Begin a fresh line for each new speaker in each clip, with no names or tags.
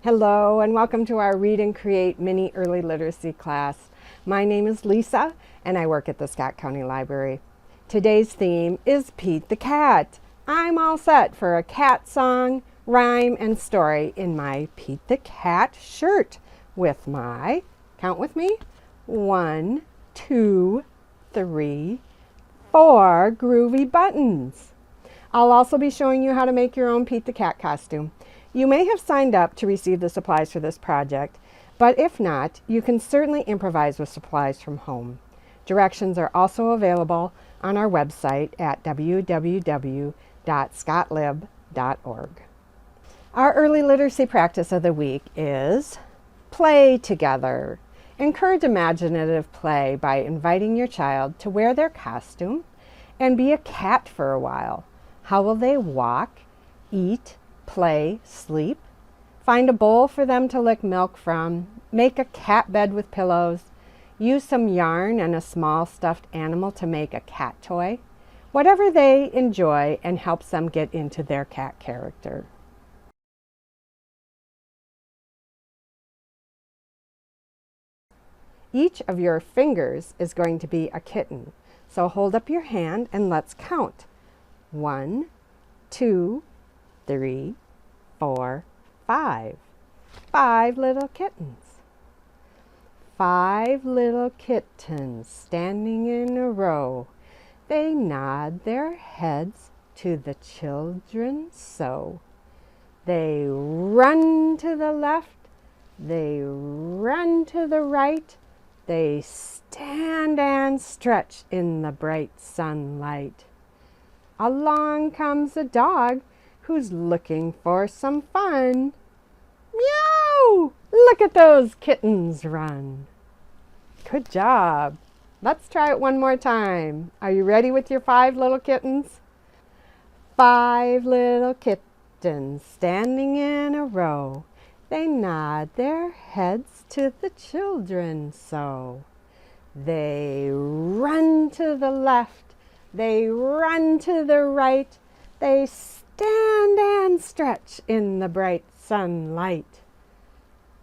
Hello and welcome to our Read and Create mini early literacy class. My name is Lisa and I work at the Scott County Library. Today's theme is Pete the Cat. I'm all set for a cat song, rhyme, and story in my Pete the Cat shirt with my, count with me, 1, 2, 3, 4 groovy buttons. I'll also be showing you how to make your own Pete the Cat costume. You may have signed up to receive the supplies for this project, but if not, you can certainly improvise with supplies from home. Directions are also available on our website at www.scottlib.org. Our early literacy practice of the week is play together. Encourage imaginative play by inviting your child to wear their costume and be a cat for a while. How will they walk, eat, play, sleep? Find a bowl for them to lick milk from. Make a cat bed with pillows. Use some yarn and a small stuffed animal to make a cat toy. Whatever they enjoy and helps them get into their cat character. Each of your fingers is going to be a kitten. So hold up your hand and let's count. 1, 2, 3, 4, 5. 5 little kittens. 5 little kittens standing in a row. They nod their heads to the children so. They run to the left. They run to the right. They stand and stretch in the bright sunlight. Along comes a dog who's looking for some fun. Meow! Look at those kittens run. Good job. Let's try it one more time. Are you ready with your 5 little kittens? 5 little kittens standing in a row. They nod their heads to the children so. They run to the left. They run to the right. They stand and stretch in the bright sunlight.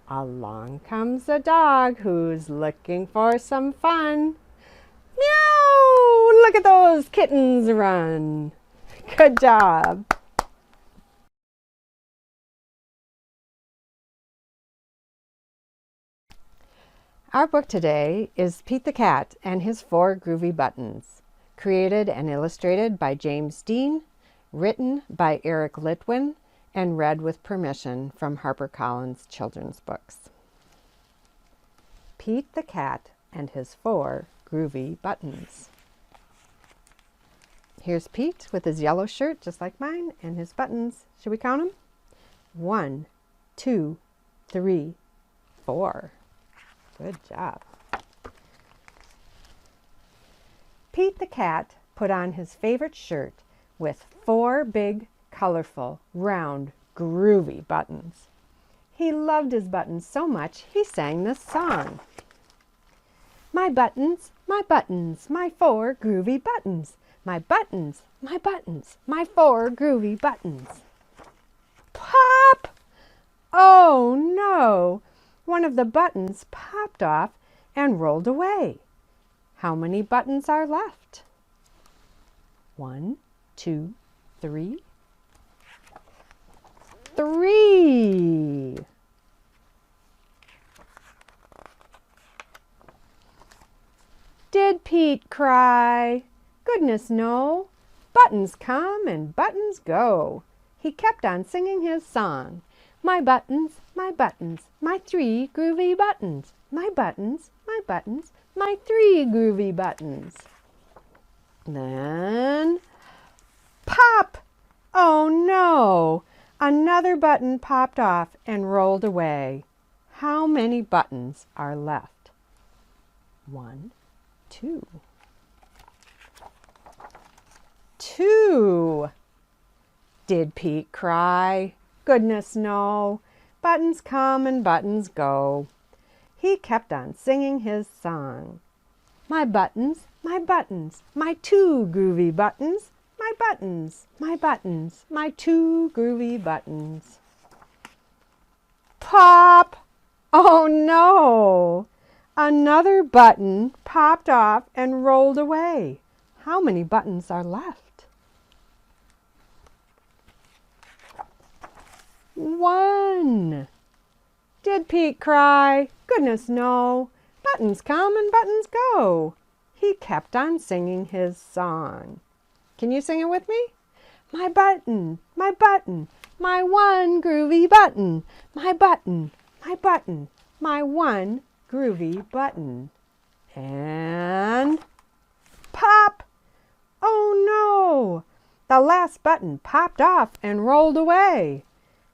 Along comes a dog who's looking for some fun. Meow! Look at those kittens run. Good job. Our book today is Pete the Cat and His 4 Groovy Buttons, created and illustrated by James Dean, written by Eric Litwin, and read with permission from HarperCollins Children's Books. Pete the Cat and His 4 Groovy Buttons. Here's Pete with his yellow shirt, just like mine, and his buttons. Should we count them? 1, 2, 3, 4. Good job. Pete the Cat put on his favorite shirt with 4 big, colorful, round, groovy buttons. He loved his buttons so much he sang this song. My buttons, my 4 groovy buttons. My buttons, my 4 groovy buttons. Pop! Oh no! One of the buttons popped off and rolled away. How many buttons are left? 1, 2, 3. 3. Did Pete cry? Goodness no. Buttons come and buttons go. He kept on singing his song. My buttons, my 3 groovy buttons. My buttons, my 3 groovy buttons. Then, pop! Oh no! Another button popped off and rolled away. How many buttons are left? 1, 2. 2. Did Pete cry? Goodness no. Buttons come and buttons go. He kept on singing his song. My buttons, my 2 groovy buttons. My buttons, my 2 groovy buttons. Pop! Oh no! Another button popped off and rolled away. How many buttons are left? 1. Did Pete cry? Goodness no. Buttons come and buttons go. He kept on singing his song. Can you sing it with me? My button, my button, my one groovy button. My button, my button, my one groovy button. And pop! Oh no! The last button popped off and rolled away.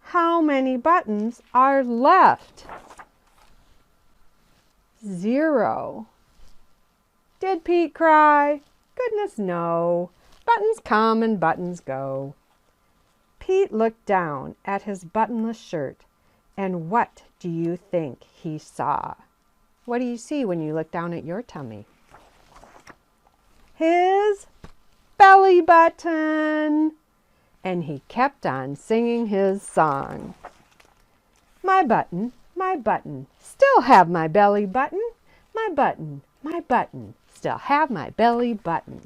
How many buttons are left? 0. Did Pete cry? Goodness no. Buttons come and buttons go. Pete looked down at his buttonless shirt, and what do you think he saw? What do you see when you look down at your tummy? His belly button. And he kept on singing his song. My button, still have my belly button. My button, still have my belly button.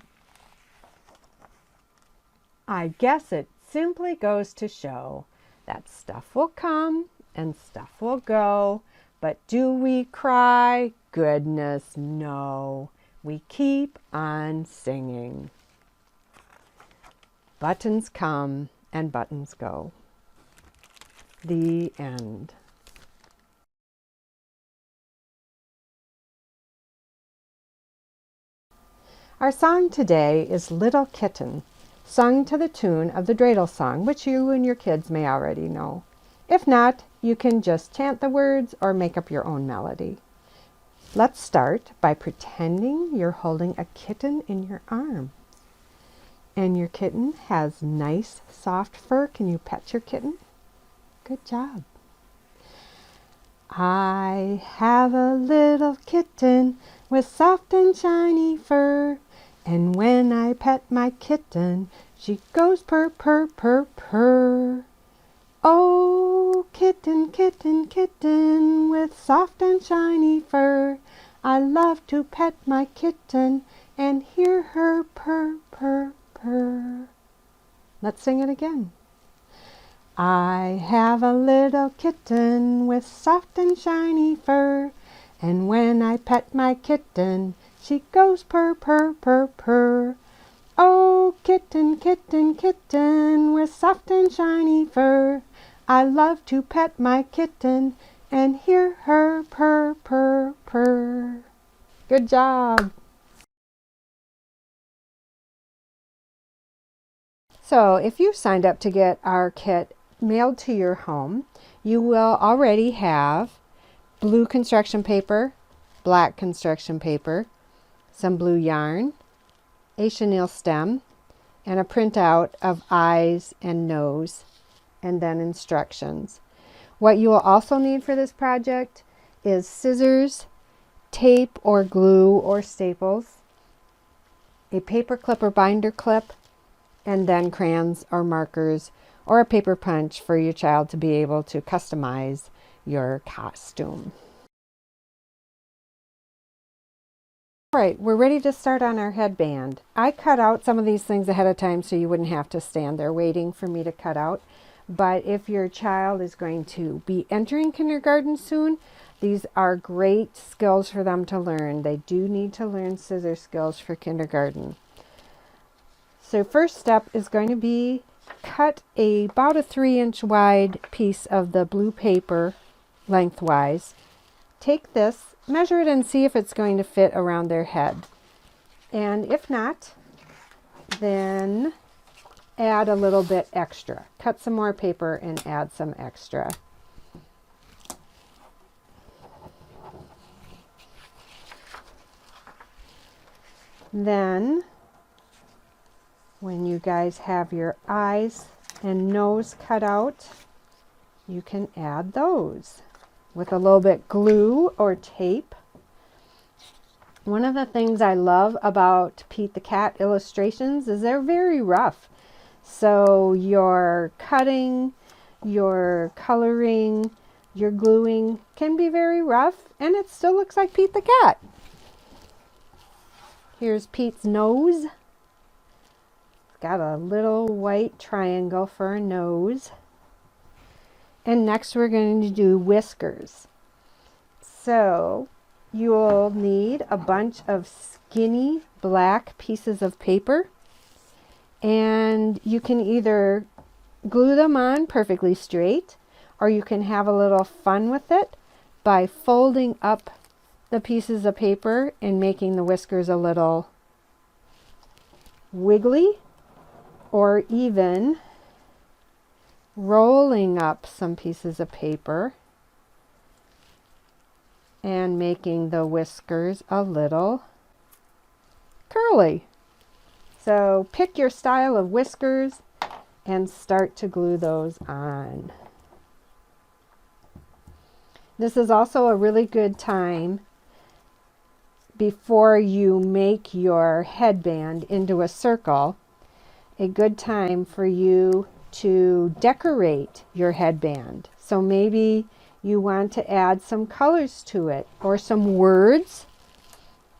I guess it simply goes to show that stuff will come and stuff will go, but do we cry? Goodness no. We keep on singing. Buttons come and buttons go. The end. Our song today is Little Kitten, sung to the tune of the Dreidel song, which you and your kids may already know. If not, you can just chant the words or make up your own melody. Let's start by pretending you're holding a kitten in your arm. And your kitten has nice, soft fur. Can you pet your kitten? Good job. I have a little kitten with soft and shiny fur. And when I pet my kitten, she goes purr, purr, purr, purr. Oh, kitten, kitten, kitten with soft and shiny fur. I love to pet my kitten and hear her purr, purr, purr. Let's sing it again. I have a little kitten with soft and shiny fur, and when I pet my kitten, she goes purr, purr, purr, purr. Oh, kitten, kitten, kitten with soft and shiny fur, I love to pet my kitten and hear her purr, purr, purr. Good job. So if you signed up to get our kit mailed to your home, you will already have blue construction paper, black construction paper, some blue yarn, a chenille stem, and a printout of eyes and nose, and then instructions. What you will also need for this project is scissors, tape or glue or staples, a paper clip or binder clip, and then crayons or markers or a paper punch for your child to be able to customize your costume. All right, we're ready to start on our headband. I cut out some of these things ahead of time so you wouldn't have to stand there waiting for me to cut out. But if your child is going to be entering kindergarten soon, these are great skills for them to learn. They do need to learn scissor skills for kindergarten. So first step is going to be cut about a 3-inch wide piece of the blue paper lengthwise. Take this, measure it and see if it's going to fit around their head. And if not, then add a little bit extra. Cut some more paper and add some extra. Then, when you guys have your eyes and nose cut out, you can add those with a little bit glue or tape. One of the things I love about Pete the Cat illustrations is they're very rough. So your cutting, your coloring, your gluing can be very rough and it still looks like Pete the cat. Here's Pete's nose. Got a little white triangle for a nose. And next we're going to do whiskers. So you'll need a bunch of skinny black pieces of paper, and you can either glue them on perfectly straight, or you can have a little fun with it by folding up the pieces of paper and making the whiskers a little wiggly, or even rolling up some pieces of paper and making the whiskers a little curly. So pick your style of whiskers and start to glue those on. This is also a really good time before you make your headband into a circle, a good time for you to decorate your headband. So maybe you want to add some colors to it or some words.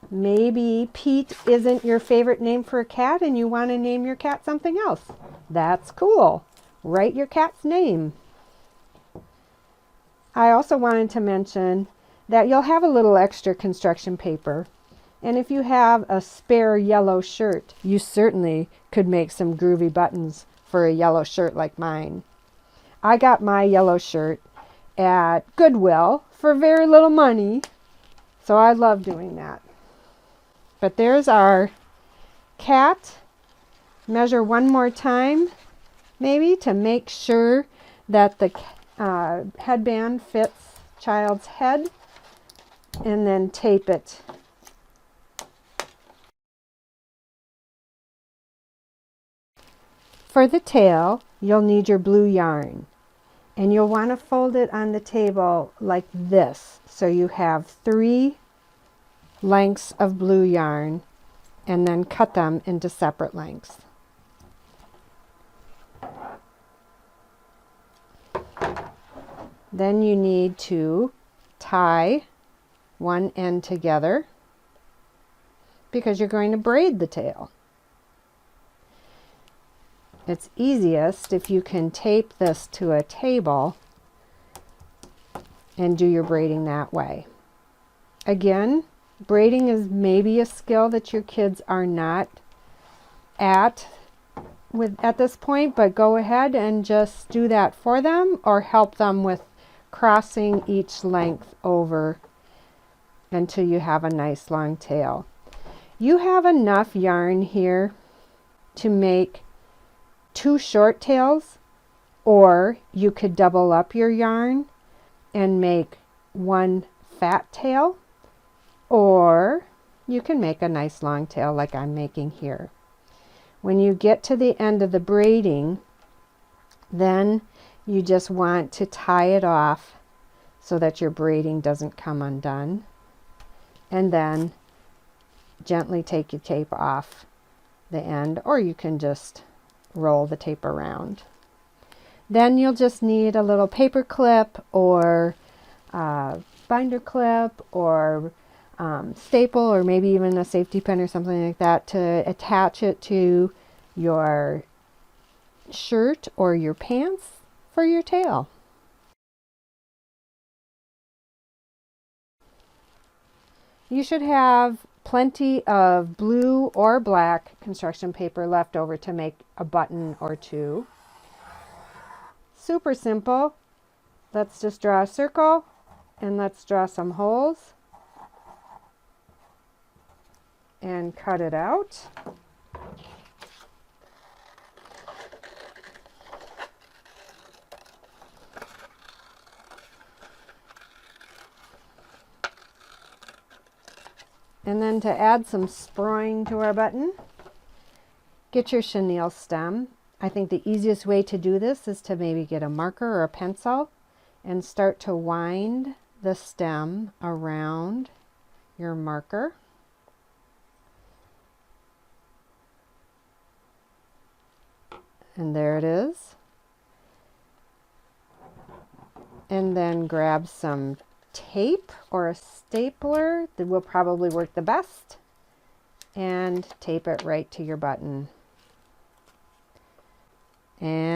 Maybe Pete isn't your favorite name for a cat and you want to name your cat something else. That's cool. Write your cat's name. I also wanted to mention that you'll have a little extra construction paper. And if you have a spare yellow shirt, you certainly could make some groovy buttons for a yellow shirt like mine. I got my yellow shirt at Goodwill for very little money, so I love doing that. But there's our cat. Measure one more time, maybe, to make sure that the headband fits child's head, and then tape it. For the tail, you'll need your blue yarn, and you'll want to fold it on the table like this, so you have 3 lengths of blue yarn, and then cut them into separate lengths. Then you need to tie one end together because you're going to braid the tail. It's easiest if you can tape this to a table and do your braiding that way. Again, braiding is maybe a skill that your kids are not at this point, but go ahead and just do that for them or help them with crossing each length over until you have a nice long tail. You have enough yarn here to make 2 short tails, or you could double up your yarn and make 1 fat tail, or you can make a nice long tail like I'm making here. When you get to the end of the braiding, then you just want to tie it off so that your braiding doesn't come undone, and then gently take your tape off the end, or you can just roll the tape around. Then you'll just need a little paper clip or binder clip or staple, or maybe even a safety pin or something like that to attach it to your shirt or your pants for your tail. You should have plenty of blue or black construction paper left over to make a button or 2. Super simple. Let's just draw a circle and let's draw some holes and cut it out. And then to add some sproing to our button, get your chenille stem. I think the easiest way to do this is to maybe get a marker or a pencil and start to wind the stem around your marker. And there it is. And then grab some tape or a stapler that will probably work the best, and tape it right to your button. And